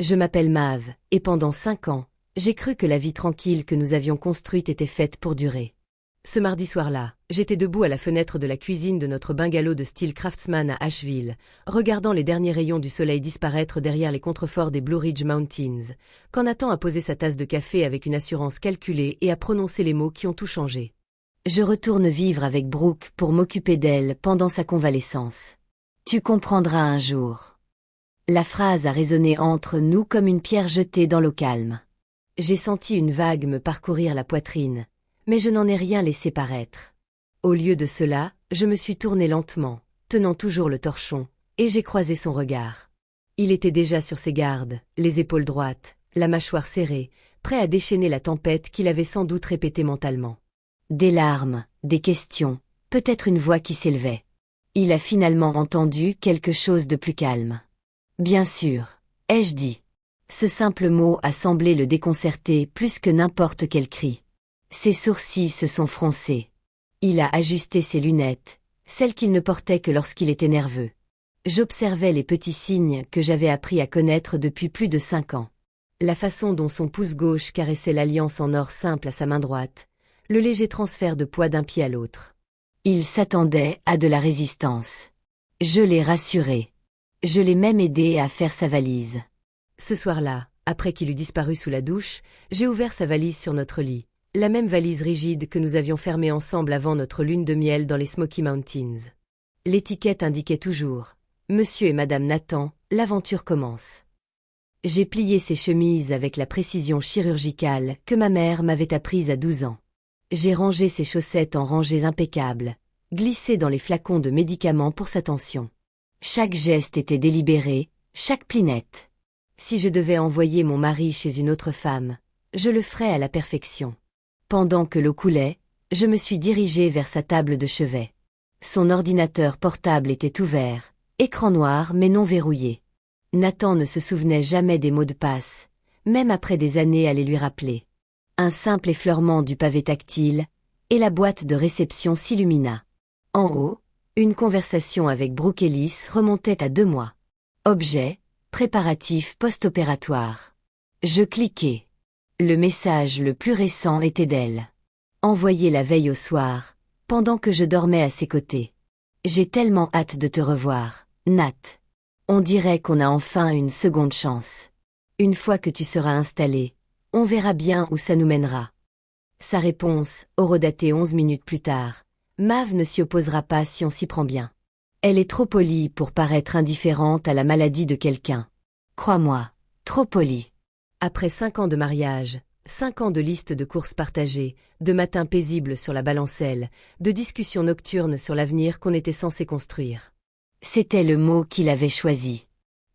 Je m'appelle Mav, et pendant 5 ans, j'ai cru que la vie tranquille que nous avions construite était faite pour durer. Ce mardi soir-là, j'étais debout à la fenêtre de la cuisine de notre bungalow de style Craftsman à Asheville, regardant les derniers rayons du soleil disparaître derrière les contreforts des Blue Ridge Mountains, quand Nathan a posé sa tasse de café avec une assurance calculée et a prononcé les mots qui ont tout changé. Je retourne vivre avec Brooke pour m'occuper d'elle pendant sa convalescence. Tu comprendras un jour. La phrase a résonné entre nous comme une pierre jetée dans l'eau calme. J'ai senti une vague me parcourir la poitrine, mais je n'en ai rien laissé paraître. Au lieu de cela, je me suis tournée lentement, tenant toujours le torchon, et j'ai croisé son regard. Il était déjà sur ses gardes, les épaules droites, la mâchoire serrée, prêt à déchaîner la tempête qu'il avait sans doute répétée mentalement. Des larmes, des questions, peut-être une voix qui s'élevait. Il a finalement entendu quelque chose de plus calme. Bien sûr, ai-je dit. Ce simple mot a semblé le déconcerter plus que n'importe quel cri. Ses sourcils se sont froncés. Il a ajusté ses lunettes, celles qu'il ne portait que lorsqu'il était nerveux. J'observais les petits signes que j'avais appris à connaître depuis plus de 5 ans. La façon dont son pouce gauche caressait l'alliance en or simple à sa main droite, le léger transfert de poids d'un pied à l'autre. Il s'attendait à de la résistance. Je l'ai rassuré. Je l'ai même aidé à faire sa valise. Ce soir-là, après qu'il eut disparu sous la douche, j'ai ouvert sa valise sur notre lit, la même valise rigide que nous avions fermée ensemble avant notre lune de miel dans les Smoky Mountains. L'étiquette indiquait toujours « Monsieur et Madame Nathan, l'aventure commence ». J'ai plié ses chemises avec la précision chirurgicale que ma mère m'avait apprise à 12 ans. J'ai rangé ses chaussettes en rangées impeccables, glissé dans les flacons de médicaments pour sa tension. Chaque geste était délibéré, chaque pli net. Si je devais envoyer mon mari chez une autre femme, je le ferais à la perfection. Pendant que l'eau coulait, je me suis dirigée vers sa table de chevet. Son ordinateur portable était ouvert, écran noir mais non verrouillé. Nathan ne se souvenait jamais des mots de passe, même après des années à les lui rappeler. Un simple effleurement du pavé tactile, et la boîte de réception s'illumina. En haut, une conversation avec Brooke Ellis remontait à 2 mois. Objet, préparatif post-opératoire. Je cliquai. Le message le plus récent était d'elle. Envoyé la veille au soir, pendant que je dormais à ses côtés. J'ai tellement hâte de te revoir, Nat. On dirait qu'on a enfin une seconde chance. Une fois que tu seras installé, on verra bien où ça nous mènera. Sa réponse, horodatée 11 minutes plus tard. Mav ne s'y opposera pas si on s'y prend bien. Elle est trop polie pour paraître indifférente à la maladie de quelqu'un. Crois-moi, trop polie. Après 5 ans de mariage, 5 ans de listes de courses partagées, de matins paisibles sur la balancelle, de discussions nocturnes sur l'avenir qu'on était censé construire. C'était le mot qu'il avait choisi.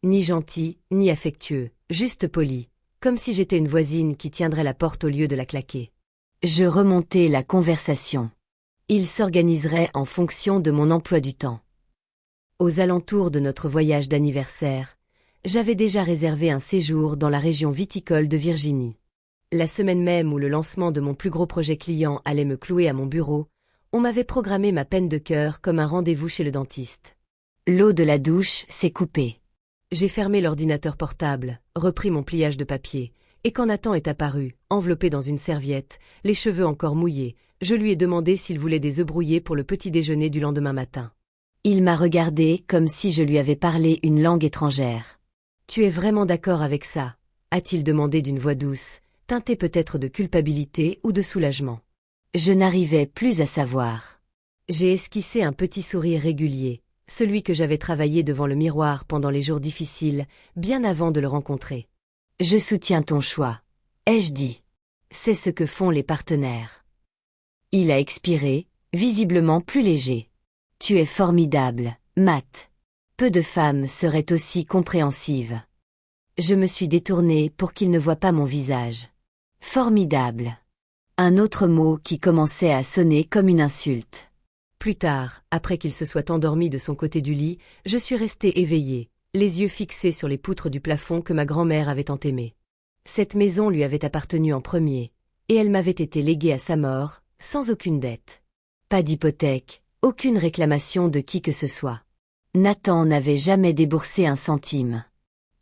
Ni gentil, ni affectueux, juste poli, comme si j'étais une voisine qui tiendrait la porte au lieu de la claquer. Je remontais la conversation. Il s'organiserait en fonction de mon emploi du temps. Aux alentours de notre voyage d'anniversaire, j'avais déjà réservé un séjour dans la région viticole de Virginie. La semaine même où le lancement de mon plus gros projet client allait me clouer à mon bureau, on m'avait programmé ma peine de cœur comme un rendez-vous chez le dentiste. L'eau de la douche s'est coupée. J'ai fermé l'ordinateur portable, repris mon pliage de papier, et quand Nathan est apparu, enveloppé dans une serviette, les cheveux encore mouillés, je lui ai demandé s'il voulait des œufs brouillés pour le petit déjeuner du lendemain matin. Il m'a regardé comme si je lui avais parlé une langue étrangère. « Tu es vraiment d'accord avec ça ?» a-t-il demandé d'une voix douce, teintée peut-être de culpabilité ou de soulagement. Je n'arrivais plus à savoir. J'ai esquissé un petit sourire régulier, celui que j'avais travaillé devant le miroir pendant les jours difficiles, bien avant de le rencontrer. « Je soutiens ton choix, ai-je dit. C'est ce que font les partenaires. » Il a expiré, visiblement plus léger. « Tu es formidable, Matt. Peu de femmes seraient aussi compréhensives. » Je me suis détournée pour qu'il ne voie pas mon visage. « Formidable. » Un autre mot qui commençait à sonner comme une insulte. Plus tard, après qu'il se soit endormi de son côté du lit, je suis restée éveillée, les yeux fixés sur les poutres du plafond que ma grand-mère avait tant aimées. Cette maison lui avait appartenu en premier, et elle m'avait été léguée à sa mort, sans aucune dette. Pas d'hypothèque, aucune réclamation de qui que ce soit. Nathan n'avait jamais déboursé un centime.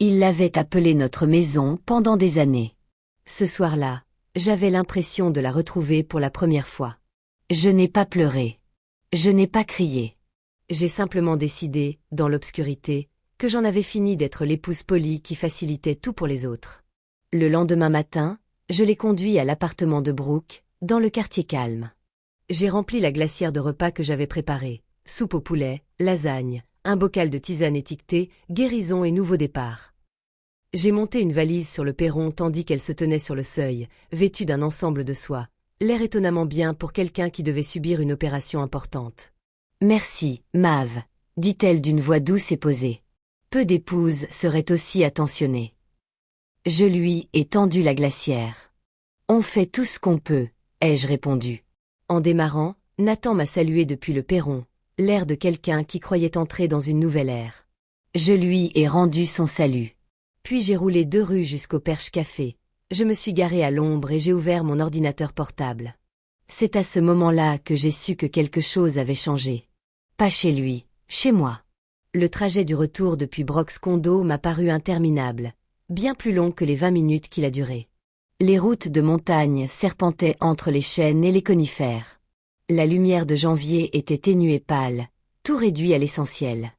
Il l'avait appelée notre maison pendant des années. Ce soir-là, j'avais l'impression de la retrouver pour la première fois. Je n'ai pas pleuré. Je n'ai pas crié. J'ai simplement décidé, dans l'obscurité, que j'en avais fini d'être l'épouse polie qui facilitait tout pour les autres. Le lendemain matin, je l'ai conduit à l'appartement de Brooke, dans le quartier calme. J'ai rempli la glacière de repas que j'avais préparés, soupe au poulet, lasagne, un bocal de tisane étiquetée, guérison et nouveau départ. J'ai monté une valise sur le perron tandis qu'elle se tenait sur le seuil, vêtue d'un ensemble de soie, l'air étonnamment bien pour quelqu'un qui devait subir une opération importante. « Merci, Maeve, dit-elle d'une voix douce et posée. Peu d'épouses seraient aussi attentionnées. Je lui ai tendu la glacière. On fait tout ce qu'on peut, ai-je répondu. En démarrant, Nathan m'a salué depuis le perron, l'air de quelqu'un qui croyait entrer dans une nouvelle ère. Je lui ai rendu son salut. Puis j'ai roulé 2 rues jusqu'au Perche Café. Je me suis garé à l'ombre et j'ai ouvert mon ordinateur portable. C'est à ce moment-là que j'ai su que quelque chose avait changé. Pas chez lui, chez moi. Le trajet du retour depuis Brock's condo m'a paru interminable, bien plus long que les 20 minutes qu'il a duré. Les routes de montagne serpentaient entre les chênes et les conifères. La lumière de janvier était ténue et pâle, tout réduit à l'essentiel.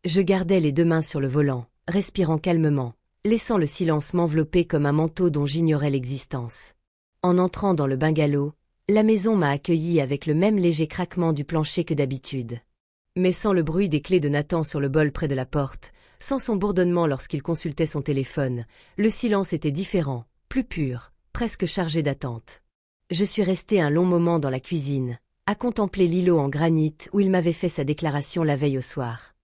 Je gardais les 2 mains sur le volant, respirant calmement, laissant le silence m'envelopper comme un manteau dont j'ignorais l'existence. En entrant dans le bungalow, la maison m'a accueilli avec le même léger craquement du plancher que d'habitude. Mais sans le bruit des clés de Nathan sur le bol près de la porte, sans son bourdonnement lorsqu'il consultait son téléphone, le silence était différent, plus pur, presque chargé d'attente. Je suis resté un long moment dans la cuisine, à contempler l'îlot en granit où il m'avait fait sa déclaration la veille au soir.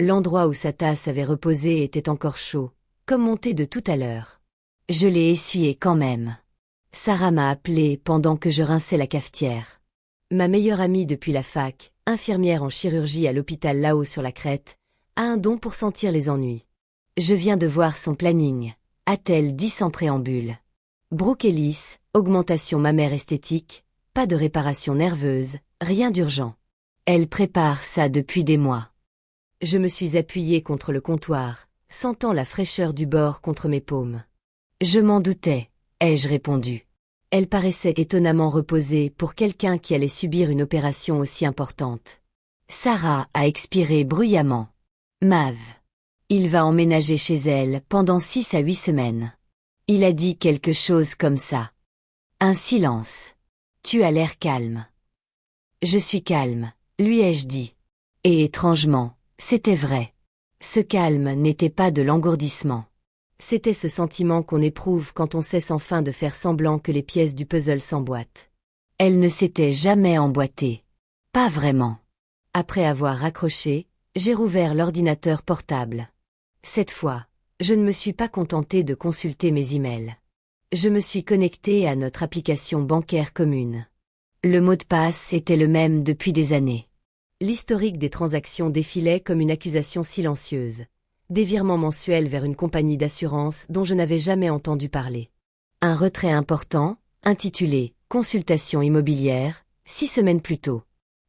L'endroit où sa tasse avait reposé était encore chaud, comme mon thé de tout à l'heure. Je l'ai essuyé quand même. Sarah m'a appelé pendant que je rinçais la cafetière. Ma meilleure amie depuis la fac, infirmière en chirurgie à l'hôpital là-haut sur la crête, a un don pour sentir les ennuis. Je viens de voir son planning, a-t-elle dit sans préambule. Brooke Ellis, augmentation mammaire esthétique, pas de réparation nerveuse, rien d'urgent. Elle prépare ça depuis des mois. Je me suis appuyée contre le comptoir, sentant la fraîcheur du bord contre mes paumes. Je m'en doutais, ai-je répondu. Elle paraissait étonnamment reposée pour quelqu'un qui allait subir une opération aussi importante. Sarah a expiré bruyamment. Maeve. Il va emménager chez elle pendant 6 à 8 semaines. Il a dit quelque chose comme ça. Un silence. Tu as l'air calme. Je suis calme, lui ai-je dit. Et étrangement, c'était vrai. Ce calme n'était pas de l'engourdissement. C'était ce sentiment qu'on éprouve quand on cesse enfin de faire semblant que les pièces du puzzle s'emboîtent. Elle ne s'était jamais emboîtée. Pas vraiment. Après avoir raccroché, j'ai rouvert l'ordinateur portable. Cette fois, je ne me suis pas contentée de consulter mes emails. Je me suis connectée à notre application bancaire commune. Le mot de passe était le même depuis des années. L'historique des transactions défilait comme une accusation silencieuse. Des virements mensuels vers une compagnie d'assurance dont je n'avais jamais entendu parler. Un retrait important, intitulé « Consultation immobilière », 6 semaines plus tôt.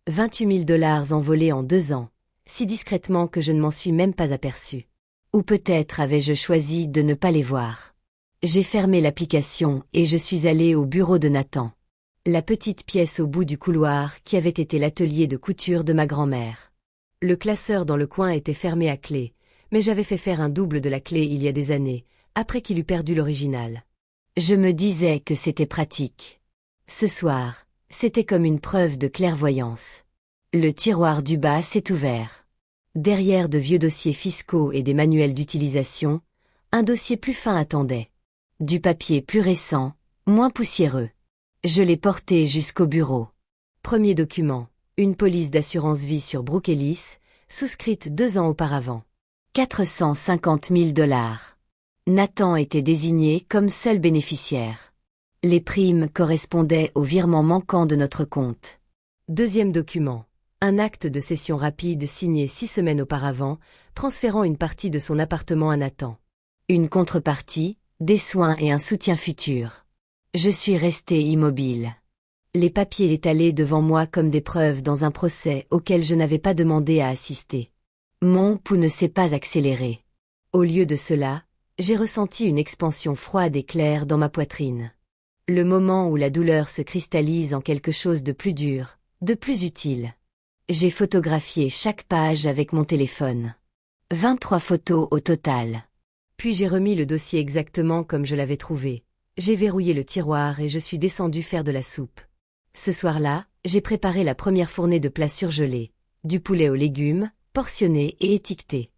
28 000 $ envolés en 2 ans, si discrètement que je ne m'en suis même pas aperçu. Ou peut-être avais-je choisi de ne pas les voir. J'ai fermé l'application et je suis allée au bureau de Nathan. La petite pièce au bout du couloir qui avait été l'atelier de couture de ma grand-mère. Le classeur dans le coin était fermé à clé, mais j'avais fait faire un double de la clé il y a des années, après qu'il eût perdu l'original. Je me disais que c'était pratique. Ce soir, c'était comme une preuve de clairvoyance. Le tiroir du bas s'est ouvert. Derrière de vieux dossiers fiscaux et des manuels d'utilisation, un dossier plus fin attendait. Du papier plus récent, moins poussiéreux. Je l'ai porté jusqu'au bureau. Premier document, une police d'assurance vie sur Brooke Ellis, souscrite 2 ans auparavant. 450 000 $. Nathan était désigné comme seul bénéficiaire. Les primes correspondaient au virement manquant de notre compte. Deuxième document, un acte de cession rapide signé 6 semaines auparavant, transférant une partie de son appartement à Nathan. Une contrepartie, des soins et un soutien futur. Je suis resté immobile. Les papiers étalés devant moi comme des preuves dans un procès auquel je n'avais pas demandé à assister. Mon pouls ne s'est pas accéléré. Au lieu de cela, j'ai ressenti une expansion froide et claire dans ma poitrine. Le moment où la douleur se cristallise en quelque chose de plus dur, de plus utile. J'ai photographié chaque page avec mon téléphone. 23 photos au total. Puis j'ai remis le dossier exactement comme je l'avais trouvé. J'ai verrouillé le tiroir et je suis descendue faire de la soupe. Ce soir-là, j'ai préparé la première fournée de plats surgelés, du poulet aux légumes, portionné et étiqueté.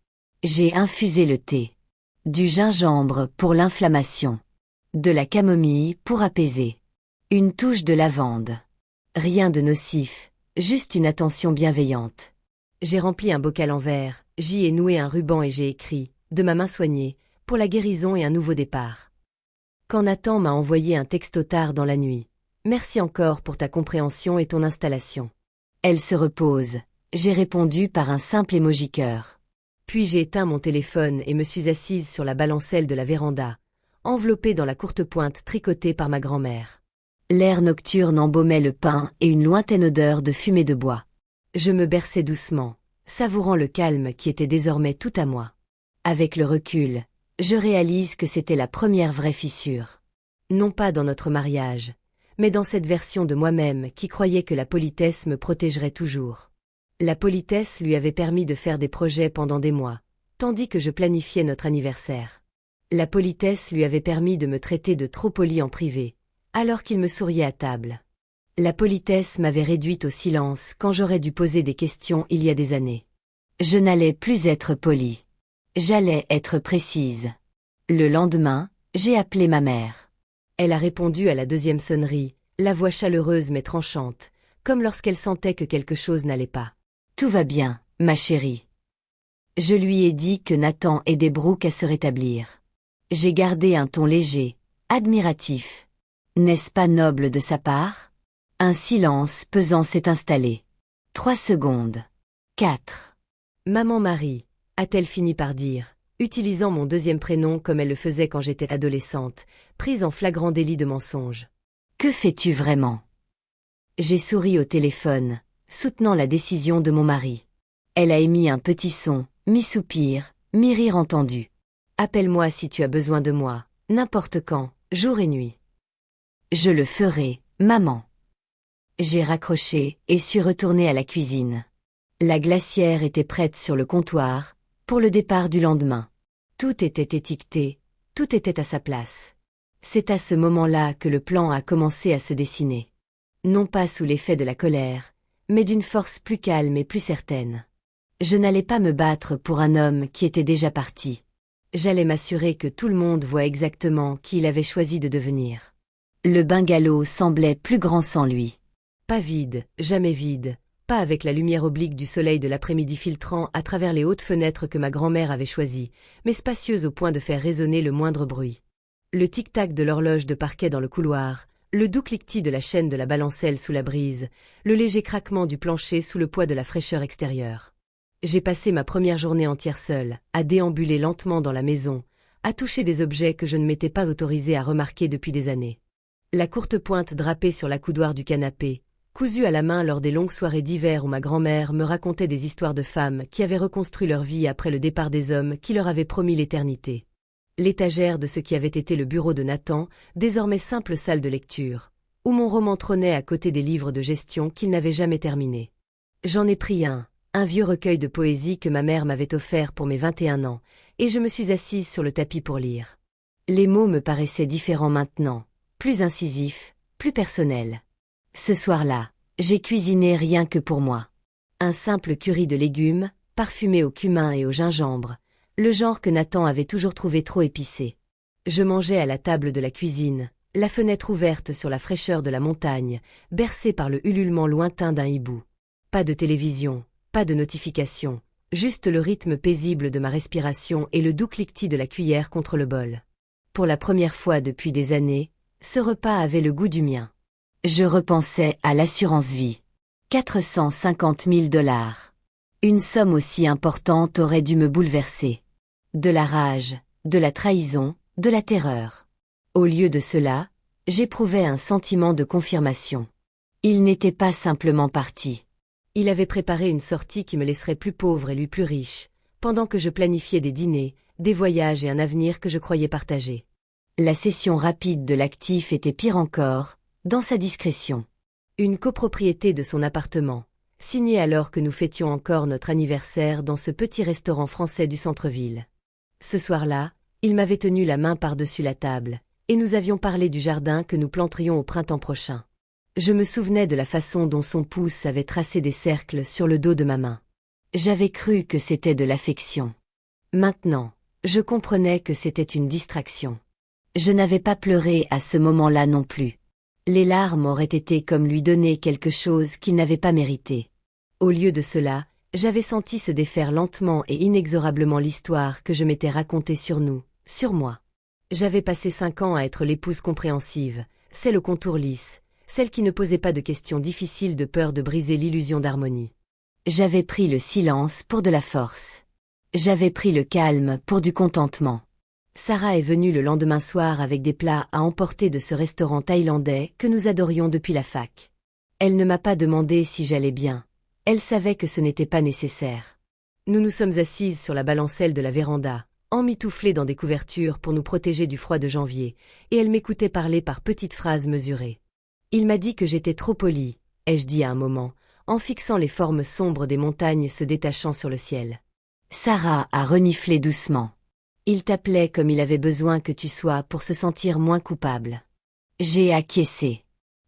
J'ai infusé le thé. Du gingembre pour l'inflammation. De la camomille pour apaiser. Une touche de lavande. Rien de nocif, juste une attention bienveillante. J'ai rempli un bocal en verre, j'y ai noué un ruban et j'ai écrit, de ma main soignée, pour la guérison et un nouveau départ. Quand Nathan m'a envoyé un texto tard dans la nuit. Merci encore pour ta compréhension et ton installation. Elle se repose. J'ai répondu par un simple émoji cœur. Puis j'ai éteint mon téléphone et me suis assise sur la balancelle de la véranda, enveloppée dans la courte pointe tricotée par ma grand-mère. L'air nocturne embaumait le pain et une lointaine odeur de fumée de bois. Je me berçais doucement, savourant le calme qui était désormais tout à moi. Avec le recul, je réalise que c'était la première vraie fissure. Non pas dans notre mariage, mais dans cette version de moi-même qui croyait que la politesse me protégerait toujours. La politesse lui avait permis de faire des projets pendant des mois, tandis que je planifiais notre anniversaire. La politesse lui avait permis de me traiter de trop poli en privé, alors qu'il me souriait à table. La politesse m'avait réduite au silence quand j'aurais dû poser des questions il y a des années. Je n'allais plus être polie. J'allais être précise. Le lendemain, j'ai appelé ma mère. Elle a répondu à la deuxième sonnerie, la voix chaleureuse mais tranchante, comme lorsqu'elle sentait que quelque chose n'allait pas. « Tout va bien, ma chérie. » Je lui ai dit que Nathan aidait Brooke à se rétablir. J'ai gardé un ton léger, admiratif. N'est-ce pas noble de sa part? Un silence pesant s'est installé. 3 secondes. 4. Maman Marie, a-t-elle fini par dire, utilisant mon deuxième prénom comme elle le faisait quand j'étais adolescente, prise en flagrant délit de mensonge. Que fais-tu vraiment? J'ai souri au téléphone, soutenant la décision de mon mari. Elle a émis un petit son, mi-soupir, mi-rire entendu. Appelle-moi si tu as besoin de moi, n'importe quand, jour et nuit. Je le ferai, maman. J'ai raccroché et suis retournée à la cuisine. La glacière était prête sur le comptoir, pour le départ du lendemain. Tout était étiqueté, tout était à sa place. C'est à ce moment-là que le plan a commencé à se dessiner. Non pas sous l'effet de la colère, mais d'une force plus calme et plus certaine. Je n'allais pas me battre pour un homme qui était déjà parti. J'allais m'assurer que tout le monde voit exactement qui il avait choisi de devenir. Le bungalow semblait plus grand sans lui. Pas vide, jamais vide, pas avec la lumière oblique du soleil de l'après-midi filtrant à travers les hautes fenêtres que ma grand-mère avait choisies, mais spacieuse au point de faire résonner le moindre bruit. Le tic-tac de l'horloge de parquet dans le couloir, le doux cliquetis de la chaîne de la balancelle sous la brise, le léger craquement du plancher sous le poids de la fraîcheur extérieure. J'ai passé ma première journée entière seule, à déambuler lentement dans la maison, à toucher des objets que je ne m'étais pas autorisée à remarquer depuis des années. La courte pointe drapée sur l'accoudoir du canapé, cousue à la main lors des longues soirées d'hiver où ma grand-mère me racontait des histoires de femmes qui avaient reconstruit leur vie après le départ des hommes qui leur avaient promis l'éternité. L'étagère de ce qui avait été le bureau de Nathan, désormais simple salle de lecture, où mon roman trônait à côté des livres de gestion qu'il n'avait jamais terminés. J'en ai pris un vieux recueil de poésie que ma mère m'avait offert pour mes 21 ans, et je me suis assise sur le tapis pour lire. Les mots me paraissaient différents maintenant, plus incisifs, plus personnels. Ce soir-là, j'ai cuisiné rien que pour moi. Un simple curry de légumes, parfumé au cumin et au gingembre, le genre que Nathan avait toujours trouvé trop épicé. Je mangeais à la table de la cuisine, la fenêtre ouverte sur la fraîcheur de la montagne, bercée par le ululement lointain d'un hibou. Pas de télévision, pas de notification, juste le rythme paisible de ma respiration et le doux cliquetis de la cuillère contre le bol. Pour la première fois depuis des années, ce repas avait le goût du mien. Je repensais à l'assurance vie. 450 000 $. Une somme aussi importante aurait dû me bouleverser. De la rage, de la trahison, de la terreur. Au lieu de cela, j'éprouvais un sentiment de confirmation. Il n'était pas simplement parti. Il avait préparé une sortie qui me laisserait plus pauvre et lui plus riche, pendant que je planifiais des dîners, des voyages et un avenir que je croyais partager. La cession rapide de l'actif était pire encore, dans sa discrétion. Une copropriété de son appartement, signée alors que nous fêtions encore notre anniversaire dans ce petit restaurant français du centre-ville. Ce soir-là, il m'avait tenu la main par-dessus la table, et nous avions parlé du jardin que nous planterions au printemps prochain. Je me souvenais de la façon dont son pouce avait tracé des cercles sur le dos de ma main. J'avais cru que c'était de l'affection. Maintenant, je comprenais que c'était une distraction. Je n'avais pas pleuré à ce moment-là non plus. Les larmes auraient été comme lui donner quelque chose qu'il n'avait pas mérité. Au lieu de cela, j'avais senti se défaire lentement et inexorablement l'histoire que je m'étais racontée sur nous, sur moi. J'avais passé 5 ans à être l'épouse compréhensive, celle au contour lisse, celle qui ne posait pas de questions difficiles de peur de briser l'illusion d'harmonie. J'avais pris le silence pour de la force. J'avais pris le calme pour du contentement. Sarah est venue le lendemain soir avec des plats à emporter de ce restaurant thaïlandais que nous adorions depuis la fac. Elle ne m'a pas demandé si j'allais bien. Elle savait que ce n'était pas nécessaire. Nous nous sommes assises sur la balancelle de la véranda, emmitouflées dans des couvertures pour nous protéger du froid de janvier, et elle m'écoutait parler par petites phrases mesurées. Il m'a dit que j'étais trop polie, ai-je dit à un moment, en fixant les formes sombres des montagnes se détachant sur le ciel. Sarah a reniflé doucement. Il t'appelait comme il avait besoin que tu sois pour se sentir moins coupable. J'ai acquiescé.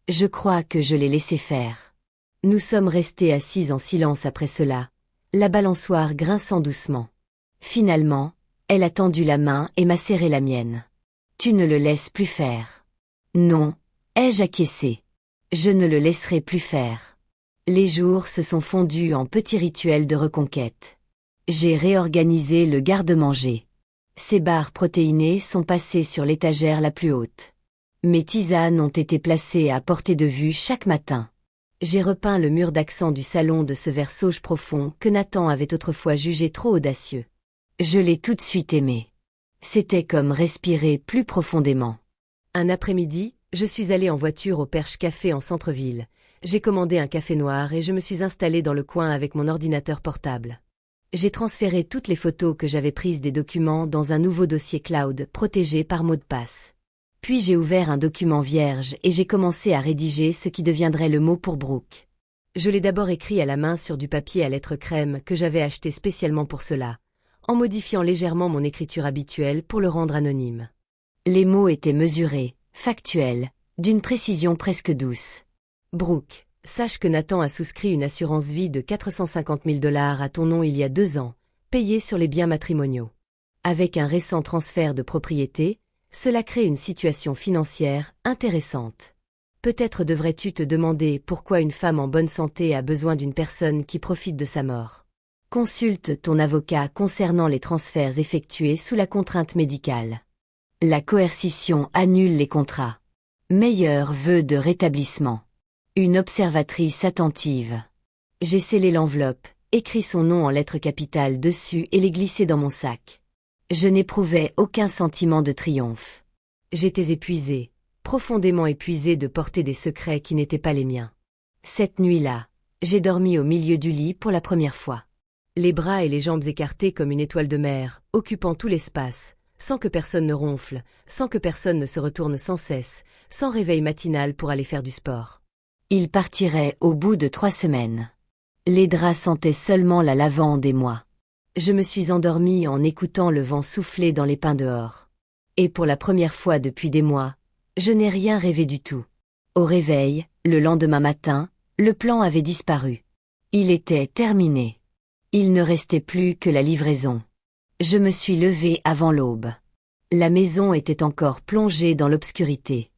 Je crois que je l'ai laissé faire. Nous sommes restés assises en silence après cela, la balançoire grinçant doucement. Finalement, elle a tendu la main et m'a serré la mienne. Tu ne le laisses plus faire. Non, ai-je acquiescé. Je ne le laisserai plus faire. Les jours se sont fondus en petits rituels de reconquête. J'ai réorganisé le garde-manger. Ces barres protéinées sont passées sur l'étagère la plus haute. Mes tisanes ont été placées à portée de vue chaque matin. J'ai repeint le mur d'accent du salon de ce vert sauge profond que Nathan avait autrefois jugé trop audacieux. Je l'ai tout de suite aimé. C'était comme respirer plus profondément. Un après-midi, je suis allée en voiture au Perche Café en centre-ville. J'ai commandé un café noir et je me suis installée dans le coin avec mon ordinateur portable. J'ai transféré toutes les photos que j'avais prises des documents dans un nouveau dossier cloud protégé par mot de passe. Puis j'ai ouvert un document vierge et j'ai commencé à rédiger ce qui deviendrait le mot pour Brooke. Je l'ai d'abord écrit à la main sur du papier à lettres crème que j'avais acheté spécialement pour cela, en modifiant légèrement mon écriture habituelle pour le rendre anonyme. Les mots étaient mesurés, factuels, d'une précision presque douce. Brooke, sache que Nathan a souscrit une assurance vie de 450 000 $ à ton nom il y a 2 ans, payée sur les biens matrimoniaux. Avec un récent transfert de propriété, cela crée une situation financière intéressante. Peut-être devrais-tu te demander pourquoi une femme en bonne santé a besoin d'une personne qui profite de sa mort. Consulte ton avocat concernant les transferts effectués sous la contrainte médicale. La coercition annule les contrats. Meilleurs vœux de rétablissement. Une observatrice attentive. J'ai scellé l'enveloppe, écrit son nom en lettres capitales dessus et l'ai glissé dans mon sac. Je n'éprouvais aucun sentiment de triomphe. J'étais épuisée, profondément épuisée de porter des secrets qui n'étaient pas les miens. Cette nuit-là, j'ai dormi au milieu du lit pour la première fois. Les bras et les jambes écartés comme une étoile de mer, occupant tout l'espace, sans que personne ne ronfle, sans que personne ne se retourne sans cesse, sans réveil matinal pour aller faire du sport. Il partirait au bout de 3 semaines. Les draps sentaient seulement la lavande et moi. Je me suis endormie en écoutant le vent souffler dans les pins dehors. Et pour la première fois depuis des mois, je n'ai rien rêvé du tout. Au réveil, le lendemain matin, le plan avait disparu. Il était terminé. Il ne restait plus que la livraison. Je me suis levée avant l'aube. La maison était encore plongée dans l'obscurité.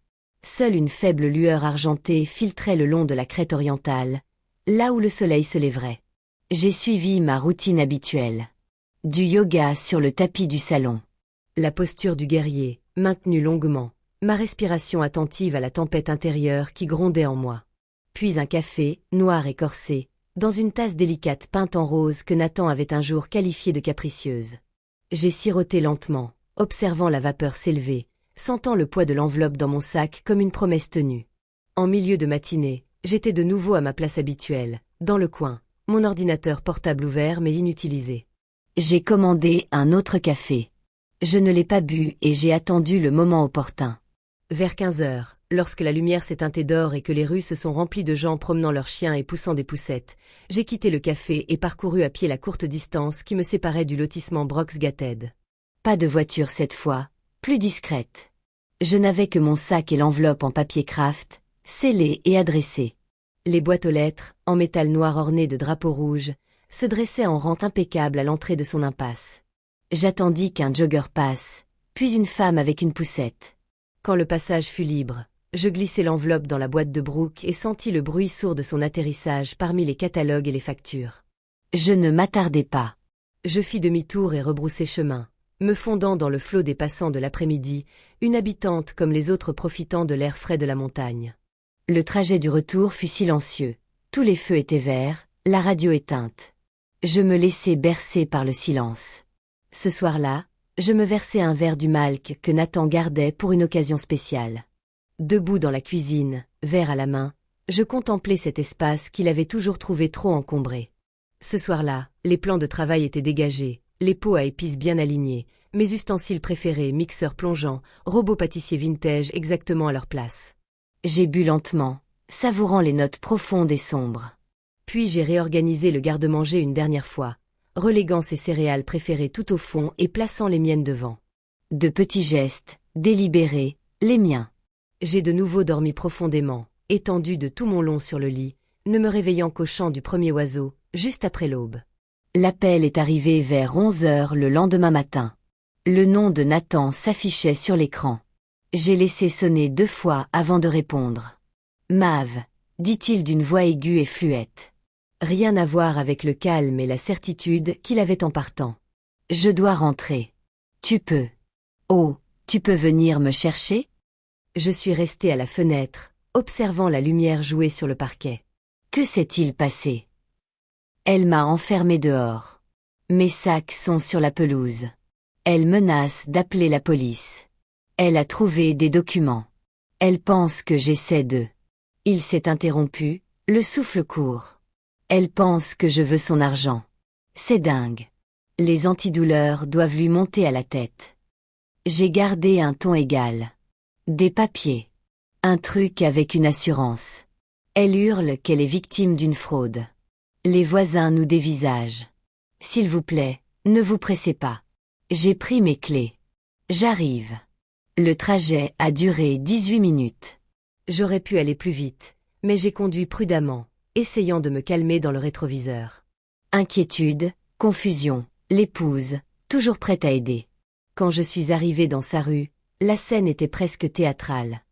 Seule une faible lueur argentée filtrait le long de la crête orientale, là où le soleil se lèverait. J'ai suivi ma routine habituelle. Du yoga sur le tapis du salon. La posture du guerrier, maintenue longuement, ma respiration attentive à la tempête intérieure qui grondait en moi. Puis un café, noir et corsé, dans une tasse délicate peinte en rose que Nathan avait un jour qualifiée de capricieuse. J'ai siroté lentement, observant la vapeur s'élever, sentant le poids de l'enveloppe dans mon sac comme une promesse tenue. En milieu de matinée, j'étais de nouveau à ma place habituelle, dans le coin, mon ordinateur portable ouvert mais inutilisé. J'ai commandé un autre café. Je ne l'ai pas bu et j'ai attendu le moment opportun. Vers 15 heures, lorsque la lumière s'est teintée d'or et que les rues se sont remplies de gens promenant leurs chiens et poussant des poussettes, j'ai quitté le café et parcouru à pied la courte distance qui me séparait du lotissement Brox-Gated. Pas de voiture cette fois, plus discrète. Je n'avais que mon sac et l'enveloppe en papier craft, scellée et adressée. Les boîtes aux lettres, en métal noir ornées de drapeaux rouges, se dressaient en rang impeccable à l'entrée de son impasse. J'attendis qu'un jogger passe, puis une femme avec une poussette. Quand le passage fut libre, je glissai l'enveloppe dans la boîte de Brooke et sentis le bruit sourd de son atterrissage parmi les catalogues et les factures. Je ne m'attardai pas. Je fis demi-tour et rebroussai chemin, me fondant dans le flot des passants de l'après-midi, une habitante comme les autres profitant de l'air frais de la montagne. Le trajet du retour fut silencieux, tous les feux étaient verts, la radio éteinte. Je me laissai bercer par le silence. Ce soir-là, je me versai un verre du Malk que Nathan gardait pour une occasion spéciale. Debout dans la cuisine, verre à la main, je contemplais cet espace qu'il avait toujours trouvé trop encombré. Ce soir-là, les plans de travail étaient dégagés, les pots à épices bien alignés, mes ustensiles préférés, mixeurs plongeants, robots pâtissiers vintage exactement à leur place. J'ai bu lentement, savourant les notes profondes et sombres. Puis j'ai réorganisé le garde-manger une dernière fois, reléguant ses céréales préférées tout au fond et plaçant les miennes devant. De petits gestes, délibérés, les miens. J'ai de nouveau dormi profondément, étendu de tout mon long sur le lit, ne me réveillant qu'au chant du premier oiseau, juste après l'aube. L'appel est arrivé vers 11 heures le lendemain matin. Le nom de Nathan s'affichait sur l'écran. J'ai laissé sonner 2 fois avant de répondre. « Mav », dit-il d'une voix aiguë et fluette. Rien à voir avec le calme et la certitude qu'il avait en partant. « Je dois rentrer. Tu peux. Oh, tu peux venir me chercher ?» Je suis resté à la fenêtre, observant la lumière jouer sur le parquet. Que s'est-il passé? Elle m'a enfermé dehors. Mes sacs sont sur la pelouse. Elle menace d'appeler la police. Elle a trouvé des documents. Elle pense que j'essaie de... Il s'est interrompu, le souffle court. Elle pense que je veux son argent. C'est dingue. Les antidouleurs doivent lui monter à la tête. J'ai gardé un ton égal. Des papiers. Un truc avec une assurance. Elle hurle qu'elle est victime d'une fraude. Les voisins nous dévisagent. S'il vous plaît, ne vous pressez pas. J'ai pris mes clés. J'arrive. Le trajet a duré 18 minutes. J'aurais pu aller plus vite, mais j'ai conduit prudemment, essayant de me calmer dans le rétroviseur. Inquiétude, confusion, l'épouse, toujours prête à aider. Quand je suis arrivé dans sa rue, la scène était presque théâtrale.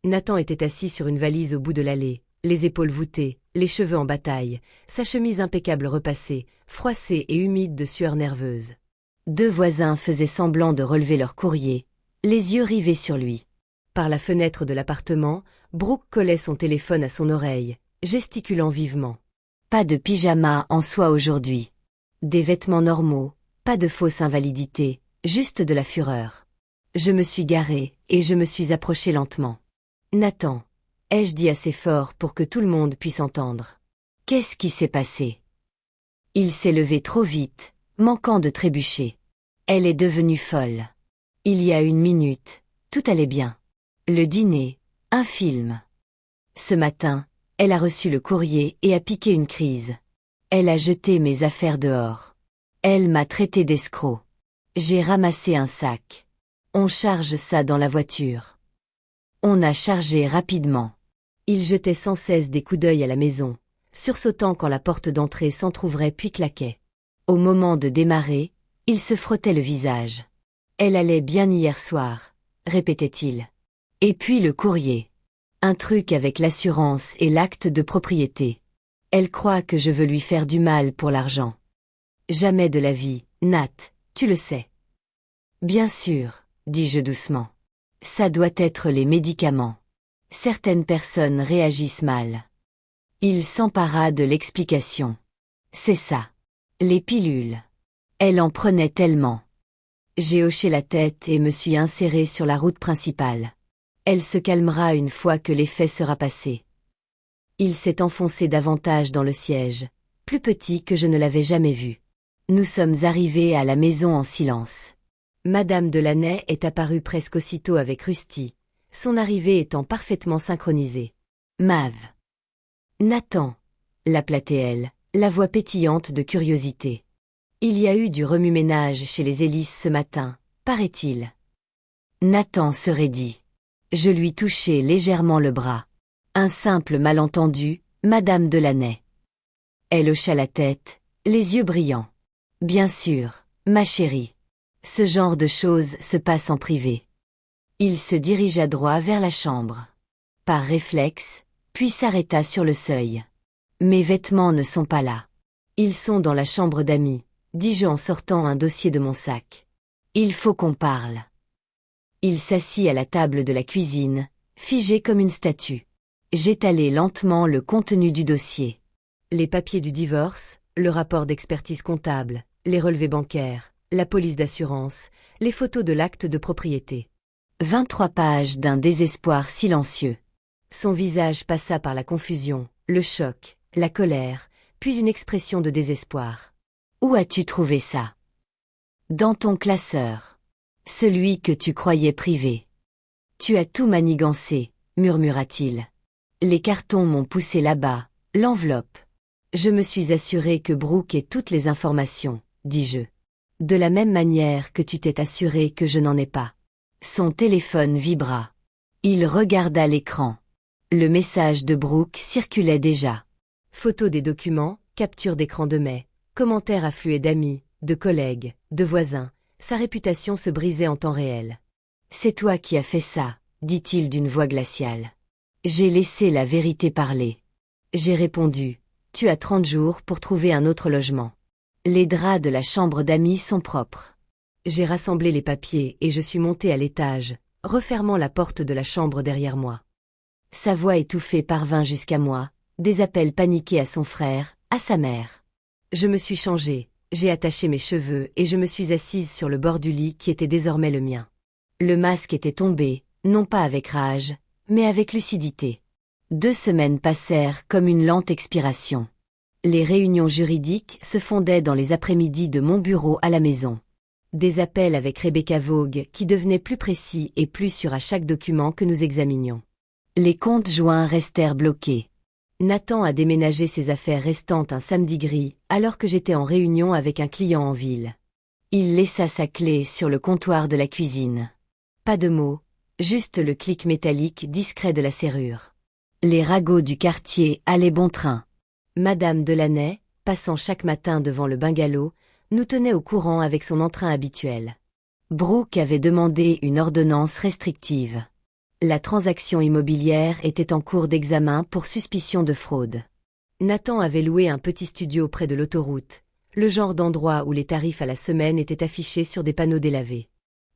Nathan était assis sur une valise au bout de l'allée, les épaules voûtées, les cheveux en bataille, sa chemise impeccable repassée, froissée et humide de sueur nerveuse. 2 voisins faisaient semblant de relever leur courrier, les yeux rivés sur lui. Par la fenêtre de l'appartement, Brooke collait son téléphone à son oreille, gesticulant vivement. Pas de pyjama en soie aujourd'hui. Des vêtements normaux, pas de fausse invalidité, juste de la fureur. Je me suis garé et je me suis approché lentement. « Nathan », ai-je dit assez fort pour que tout le monde puisse entendre. « Qu'est-ce qui s'est passé ?» Il s'est levé trop vite, manquant de trébucher. Elle est devenue folle. Il y a 1 minute, tout allait bien. Le dîner, un film. Ce matin, elle a reçu le courrier et a piqué une crise. Elle a jeté mes affaires dehors. Elle m'a traité d'escroc. J'ai ramassé un sac. On charge ça dans la voiture. On a chargé rapidement. Il jetait sans cesse des coups d'œil à la maison, sursautant quand la porte d'entrée s'entr'ouvrait puis claquait. Au moment de démarrer, il se frottait le visage. Elle allait bien hier soir, répétait-il. Et puis le courrier. Un truc avec l'assurance et l'acte de propriété. Elle croit que je veux lui faire du mal pour l'argent. Jamais de la vie, Nat, tu le sais. Bien sûr, dis-je doucement. Ça doit être les médicaments. Certaines personnes réagissent mal. Il s'empara de l'explication. C'est ça. Les pilules. Elle en prenait tellement. J'ai hoché la tête et me suis inséré sur la route principale. Elle se calmera une fois que l'effet sera passé. Il s'est enfoncé davantage dans le siège, plus petit que je ne l'avais jamais vu. Nous sommes arrivés à la maison en silence. Madame Delaney est apparue presque aussitôt avec Rusty, son arrivée étant parfaitement synchronisée. Mav. Nathan, l'appelait-elle, la voix pétillante de curiosité. Il y a eu du remue-ménage chez les Ellis ce matin, paraît-il. Nathan se raidit. Je lui touchai légèrement le bras. Un simple malentendu, Madame Delaney. Elle hocha la tête, les yeux brillants. Bien sûr, ma chérie. Ce genre de choses se passe en privé. Il se dirigea droit vers la chambre. Par réflexe, puis s'arrêta sur le seuil. Mes vêtements ne sont pas là. Ils sont dans la chambre d'amis, dis-je en sortant un dossier de mon sac. Il faut qu'on parle. Il s'assit à la table de la cuisine, figé comme une statue. J'étalai lentement le contenu du dossier. Les papiers du divorce, le rapport d'expertise comptable, les relevés bancaires, la police d'assurance, les photos de l'acte de propriété. 23 pages d'un désespoir silencieux. Son visage passa par la confusion, le choc, la colère, puis une expression de désespoir. Où as-tu trouvé ça? Dans ton classeur. Celui que tu croyais privé. Tu as tout manigancé, murmura-t-il. Les cartons m'ont poussé là-bas, l'enveloppe. Je me suis assuré que Brooke ait toutes les informations, dis-je. De la même manière que tu t'es assuré que je n'en ai pas. Son téléphone vibra. Il regarda l'écran. Le message de Brooke circulait déjà. Photos des documents, capture d'écran de mai, commentaires afflués d'amis, de collègues, de voisins. Sa réputation se brisait en temps réel. C'est toi qui as fait ça, dit-il d'une voix glaciale. J'ai laissé la vérité parler. J'ai répondu, tu as 30 jours pour trouver un autre logement. Les draps de la chambre d'amis sont propres. J'ai rassemblé les papiers et je suis monté à l'étage, refermant la porte de la chambre derrière moi. Sa voix étouffée parvint jusqu'à moi, des appels paniqués à son frère, à sa mère. Je me suis changée, j'ai attaché mes cheveux et je me suis assise sur le bord du lit qui était désormais le mien. Le masque était tombé, non pas avec rage, mais avec lucidité. 2 semaines passèrent comme une lente expiration. Les réunions juridiques se fondaient dans les après-midi de mon bureau à la maison. Des appels avec Rebecca Vogue qui devenaient plus précis et plus sûrs à chaque document que nous examinions. Les comptes joints restèrent bloqués. Nathan a déménagé ses affaires restantes un samedi gris, alors que j'étais en réunion avec un client en ville. Il laissa sa clé sur le comptoir de la cuisine. Pas de mots, juste le clic métallique discret de la serrure. Les ragots du quartier allaient bon train. Madame Delaney, passant chaque matin devant le bungalow, nous tenait au courant avec son entrain habituel. Brooke avait demandé une ordonnance restrictive. La transaction immobilière était en cours d'examen pour suspicion de fraude. Nathan avait loué un petit studio près de l'autoroute, le genre d'endroit où les tarifs à la semaine étaient affichés sur des panneaux délavés.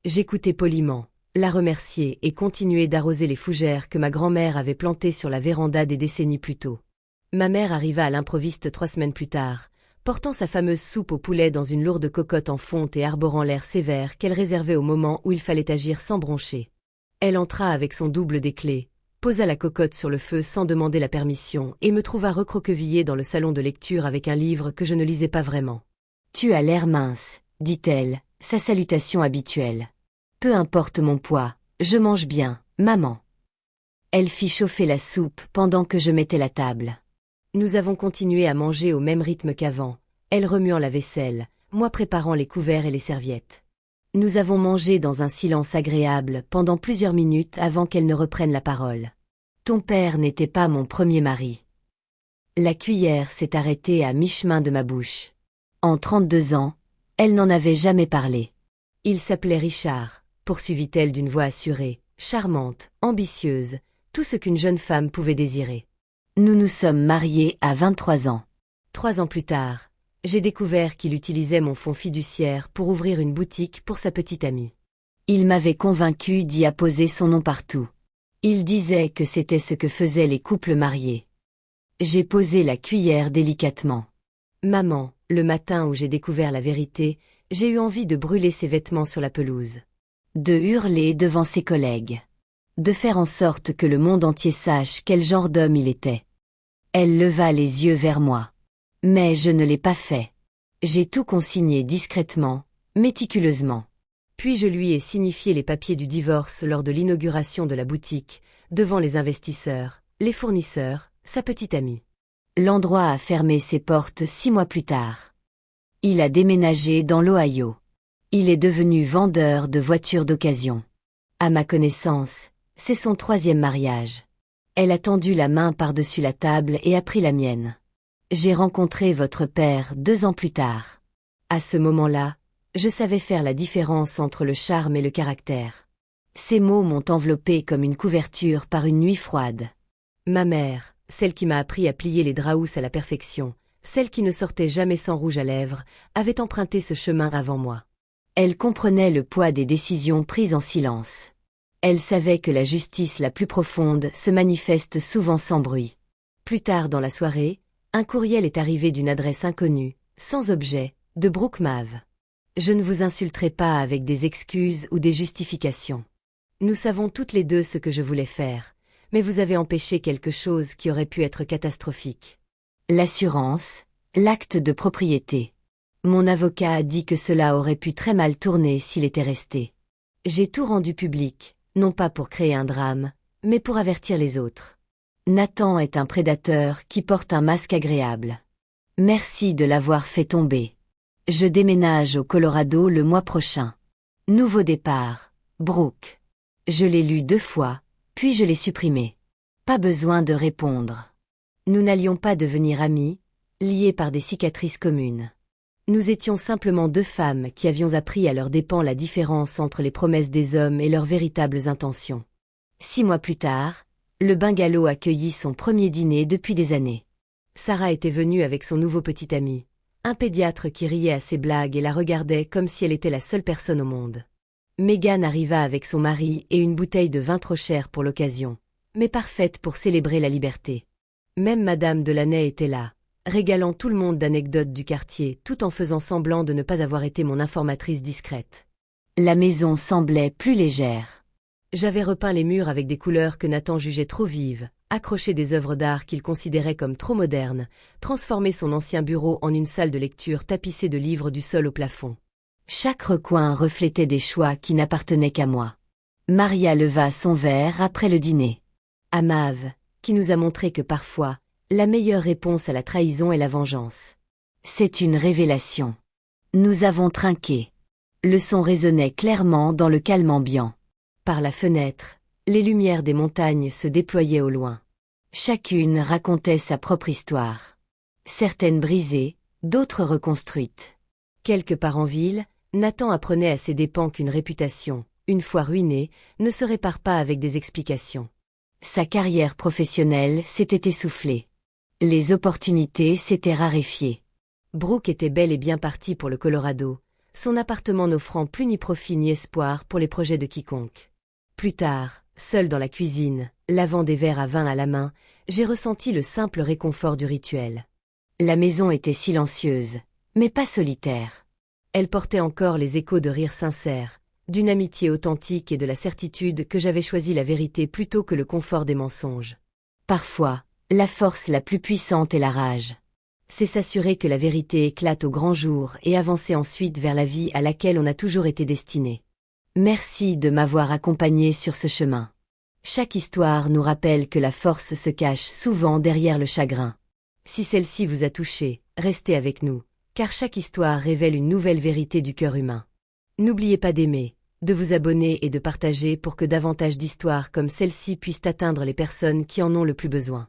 J'écoutais poliment, la remercier et continuer d'arroser les fougères que ma grand-mère avait plantées sur la véranda des décennies plus tôt. Ma mère arriva à l'improviste 3 semaines plus tard, portant sa fameuse soupe au poulet dans une lourde cocotte en fonte et arborant l'air sévère qu'elle réservait au moment où il fallait agir sans broncher. Elle entra avec son double des clés, posa la cocotte sur le feu sans demander la permission et me trouva recroquevillé dans le salon de lecture avec un livre que je ne lisais pas vraiment. « Tu as l'air mince, dit-elle, sa salutation habituelle. Peu importe mon poids, je mange bien, maman. » Elle fit chauffer la soupe pendant que je mettais la table. Nous avons continué à manger au même rythme qu'avant, elle remuant la vaisselle, moi préparant les couverts et les serviettes. Nous avons mangé dans un silence agréable pendant plusieurs minutes avant qu'elle ne reprenne la parole. Ton père n'était pas mon premier mari. La cuillère s'est arrêtée à mi-chemin de ma bouche. En 32 ans, elle n'en avait jamais parlé. Il s'appelait Richard, poursuivit-elle d'une voix assurée, charmante, ambitieuse, tout ce qu'une jeune femme pouvait désirer. Nous nous sommes mariés à 23 ans. 3 ans plus tard, j'ai découvert qu'il utilisait mon fonds fiduciaire pour ouvrir une boutique pour sa petite amie. Il m'avait convaincu d'y apposer son nom partout. Il disait que c'était ce que faisaient les couples mariés. J'ai posé la cuillère délicatement. Maman, le matin où j'ai découvert la vérité, j'ai eu envie de brûler ses vêtements sur la pelouse. De hurler devant ses collègues. De faire en sorte que le monde entier sache quel genre d'homme il était. Elle leva les yeux vers moi. Mais je ne l'ai pas fait. J'ai tout consigné discrètement, méticuleusement. Puis je lui ai signifié les papiers du divorce lors de l'inauguration de la boutique, devant les investisseurs, les fournisseurs, sa petite amie. L'endroit a fermé ses portes 6 mois plus tard. Il a déménagé dans l'Ohio. Il est devenu vendeur de voitures d'occasion. À ma connaissance, c'est son 3e mariage. Elle a tendu la main par-dessus la table et a pris la mienne. J'ai rencontré votre père 2 ans plus tard. À ce moment-là, je savais faire la différence entre le charme et le caractère. Ces mots m'ont enveloppé comme une couverture par une nuit froide. Ma mère, celle qui m'a appris à plier les draous à la perfection, celle qui ne sortait jamais sans rouge à lèvres, avait emprunté ce chemin avant moi. Elle comprenait le poids des décisions prises en silence. Elle savait que la justice la plus profonde se manifeste souvent sans bruit. Plus tard dans la soirée, un courriel est arrivé d'une adresse inconnue, sans objet, de Brooke Mave. Je ne vous insulterai pas avec des excuses ou des justifications. Nous savons toutes les deux ce que je voulais faire, mais vous avez empêché quelque chose qui aurait pu être catastrophique. L'assurance, l'acte de propriété. Mon avocat a dit que cela aurait pu très mal tourner s'il était resté. J'ai tout rendu public, non pas pour créer un drame, mais pour avertir les autres. Nathan est un prédateur qui porte un masque agréable. Merci de l'avoir fait tomber. Je déménage au Colorado le mois prochain. Nouveau départ, Brooke. Je l'ai lu 2 fois, puis je l'ai supprimé. Pas besoin de répondre. Nous n'allions pas devenir amis, liés par des cicatrices communes. Nous étions simplement 2 femmes qui avions appris à leurs dépens la différence entre les promesses des hommes et leurs véritables intentions. 6 mois plus tard, le bungalow accueillit son premier dîner depuis des années. Sarah était venue avec son nouveau petit ami, un pédiatre qui riait à ses blagues et la regardait comme si elle était la seule personne au monde. Megan arriva avec son mari et une bouteille de vin trop cher pour l'occasion, mais parfaite pour célébrer la liberté. Même Madame Delaney était là, régalant tout le monde d'anecdotes du quartier tout en faisant semblant de ne pas avoir été mon informatrice discrète. La maison semblait plus légère. J'avais repeint les murs avec des couleurs que Nathan jugeait trop vives, accroché des œuvres d'art qu'il considérait comme trop modernes, transformé son ancien bureau en une salle de lecture tapissée de livres du sol au plafond. Chaque recoin reflétait des choix qui n'appartenaient qu'à moi. Maria leva son verre après le dîner. À Maeve, qui nous a montré que parfois, la meilleure réponse à la trahison est la vengeance. C'est une révélation. Nous avons trinqué. Le son résonnait clairement dans le calme ambiant. Par la fenêtre, les lumières des montagnes se déployaient au loin. Chacune racontait sa propre histoire. Certaines brisées, d'autres reconstruites. Quelque part en ville, Nathan apprenait à ses dépens qu'une réputation, une fois ruinée, ne se répare pas avec des explications. Sa carrière professionnelle s'était essoufflée. Les opportunités s'étaient raréfiées. Brooke était bel et bien parti pour le Colorado, son appartement n'offrant plus ni profit ni espoir pour les projets de quiconque. Plus tard, seul dans la cuisine, lavant des verres à vin à la main, j'ai ressenti le simple réconfort du rituel. La maison était silencieuse, mais pas solitaire. Elle portait encore les échos de rires sincères, d'une amitié authentique et de la certitude que j'avais choisi la vérité plutôt que le confort des mensonges. Parfois, la force la plus puissante est la rage. C'est s'assurer que la vérité éclate au grand jour et avancer ensuite vers la vie à laquelle on a toujours été destiné. Merci de m'avoir accompagné sur ce chemin. Chaque histoire nous rappelle que la force se cache souvent derrière le chagrin. Si celle-ci vous a touché, restez avec nous, car chaque histoire révèle une nouvelle vérité du cœur humain. N'oubliez pas d'aimer, de vous abonner et de partager pour que davantage d'histoires comme celle-ci puissent atteindre les personnes qui en ont le plus besoin.